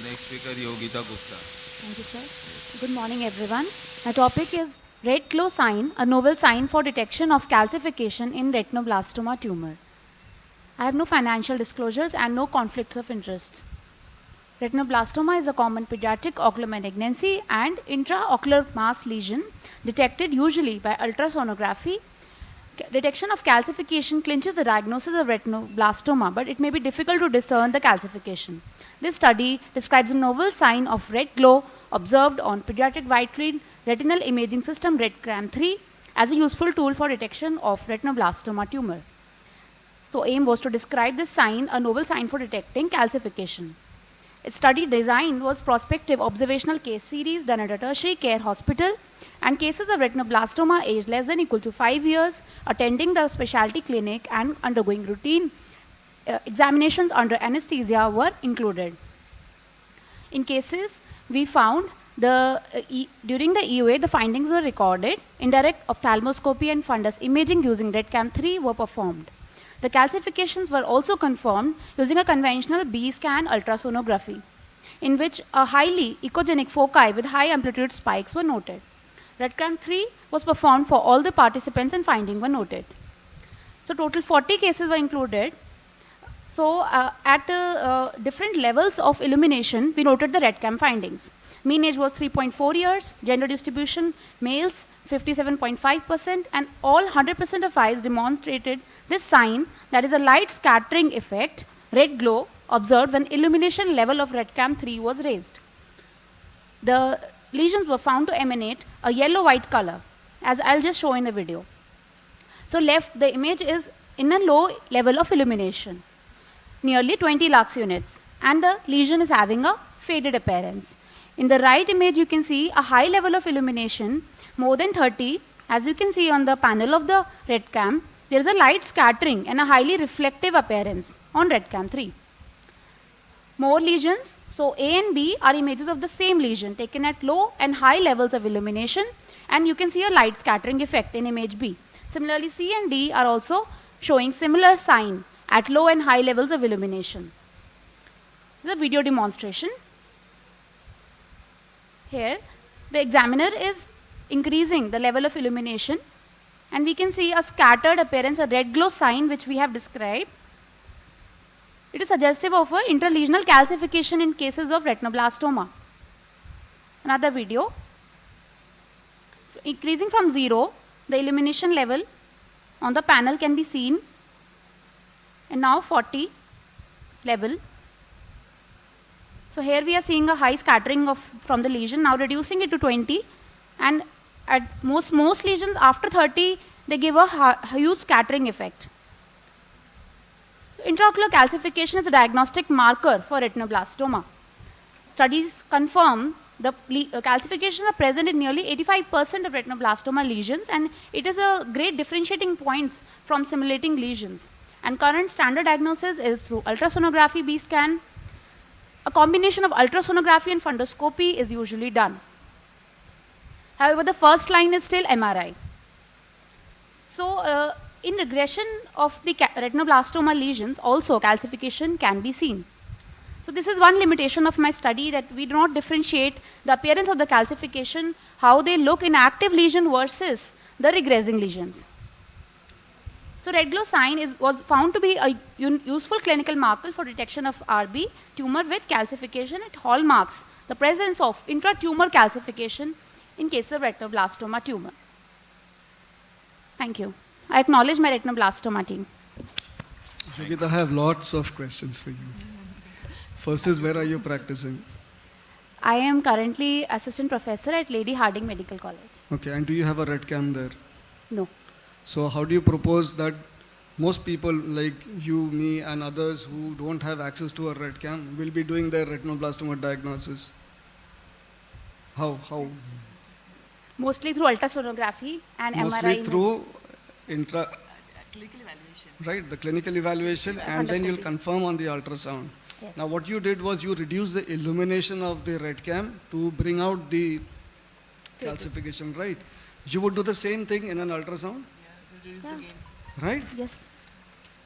next speaker, Yogita Gupta. Thank you, sir. Good morning, everyone. My topic is red glow sign, a novel sign for detection of calcification in retinoblastoma tumor. I have no financial disclosures and no conflicts of interest. Retinoblastoma is a common pediatric ocular malignancy and intraocular mass lesion detected usually by ultrasonography. Detection of calcification clinches the diagnosis of retinoblastoma, but it may be difficult to discern the calcification. This study describes a novel sign of red glow observed on pediatric white-field retinal imaging system RETCAM3 as a useful tool for detection of retinoblastoma tumor. So aim was to describe this sign, a novel sign for detecting calcification. Its study design was prospective observational case series done at a tertiary care hospital and cases of retinoblastoma aged less than equal to 5 years attending the specialty clinic and undergoing routine examinations under anesthesia were included. In cases, we found during the EUA, the findings were recorded. Indirect ophthalmoscopy and fundus imaging using RETCAM3 were performed. The calcifications were also confirmed using a conventional B-scan ultrasonography, in which a highly echogenic foci with high amplitude spikes were noted. RETCAM3 was performed for all the participants and findings were noted. So total 40 cases were included. So at different levels of illumination, we noted the RETCAM findings. Mean age was 3.4 years, gender distribution, males 57.5%, and all 100% of eyes demonstrated this sign, that is a light scattering effect, red glow, observed when illumination level of RETCAM3 was raised. The lesions were found to emanate a yellow-white color, as I'll just show in the video. So left, the image is in a low level of illumination, nearly 20 lux units, and the lesion is having a faded appearance. In the right image, you can see a high level of illumination, more than 30. As you can see on the panel of the RETCAM, there is a light scattering and a highly reflective appearance on RETCAM3. More lesions. So A and B are images of the same lesion taken at low and high levels of illumination, and you can see a light scattering effect in image B. Similarly, C and D are also showing similar sign at low and high levels of illumination. This is a video demonstration. Here, the examiner is increasing the level of illumination, and we can see a scattered appearance, a red glow sign which we have described. It is suggestive of an intralesional calcification in cases of retinoblastoma. Another video. Increasing from 0, the illumination level on the panel can be seen, and now 40 level. So here we are seeing a high scattering from the lesion, now reducing it to 20, and at most lesions after 30, they give a huge scattering effect. So intraocular calcification is a diagnostic marker for retinoblastoma. Studies confirm the calcifications are present in nearly 85% of retinoblastoma lesions, and it is a great differentiating point from simulating lesions. And current standard diagnosis is through ultrasonography B-scan. A combination of ultrasonography and fundoscopy is usually done. However, the first line is still MRI. So, in regression of the retinoblastoma lesions, also calcification can be seen. So, this is one limitation of my study, that we do not differentiate the appearance of the calcification, how they look in active lesion versus the regressing lesions. So, red glow sign was found to be a useful clinical marker for detection of RB tumor with calcification. It hallmarks the presence of intratumor calcification in case of retinoblastoma tumor. Thank you. I acknowledge my retinoblastoma team. Yogita, I have lots of questions for you. First is, where are you practicing? I am currently assistant professor at Lady Hardinge Medical College. Okay, and do you have a RETCAM there? No. So how do you propose that most people like you, me, and others who don't have access to a RETCAM will be doing their retinoblastoma diagnosis? How? Mostly through ultrasonography and Mostly MRI. through clinical evaluation. right, the clinical evaluation, and then you'll confirm on the ultrasound. Yes. Now what you did was you reduced the illumination of the RETCAM to bring out the calcification, right? You would do the same thing in an ultrasound, Yeah, reduce the gain. right? Yes.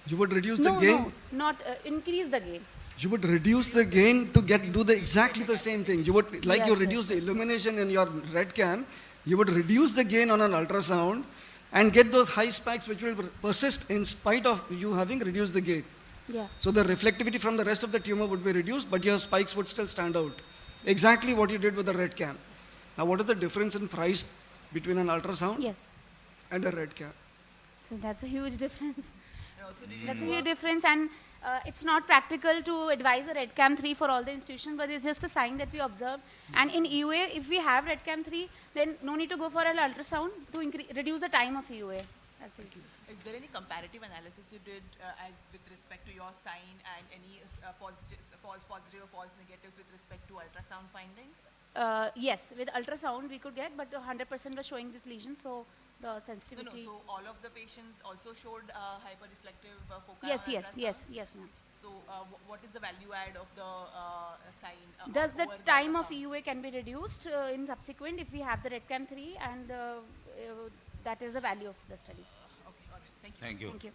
You would reduce No, the gain. no, not increase the gain. You would reduce the gain to do the exactly the same thing. You would, like Yes, you yes, reduce the illumination in your red cam, you would reduce the gain on an ultrasound and get those high spikes which will persist in spite of you having reduced the gain. Yeah. So the reflectivity from the rest of the tumor would be reduced, but your spikes would still stand out. Exactly what you did with the red cam. Now what is the difference in price between an ultrasound Yes. and a red cam? So that's a huge difference. And also, did you That's a do huge difference, and it's not practical to advise a RedCam 3 for all the institutions, but it's just a sign that we observe. And in EUA, if we have RedCam 3, then no need to go for an ultrasound to reduce the time of EUA. That's it. Is there any comparative analysis you did as with respect to your sign and any false positive or false negatives with respect to ultrasound findings? Yes, with ultrasound we could get, but 100% was showing this lesion, so the No, no. sensitivity. So all of the patients also showed hyperreflective foci Yes, on yes, ultrasound? yes, yes, ma'am. So what is the value add of the sign? Thus, the over time of ultrasound? EUA can be reduced in subsequent if we have the RedCam 3, and that is the value of the study. Okay, all right. Thank you. Thank you. Thank you.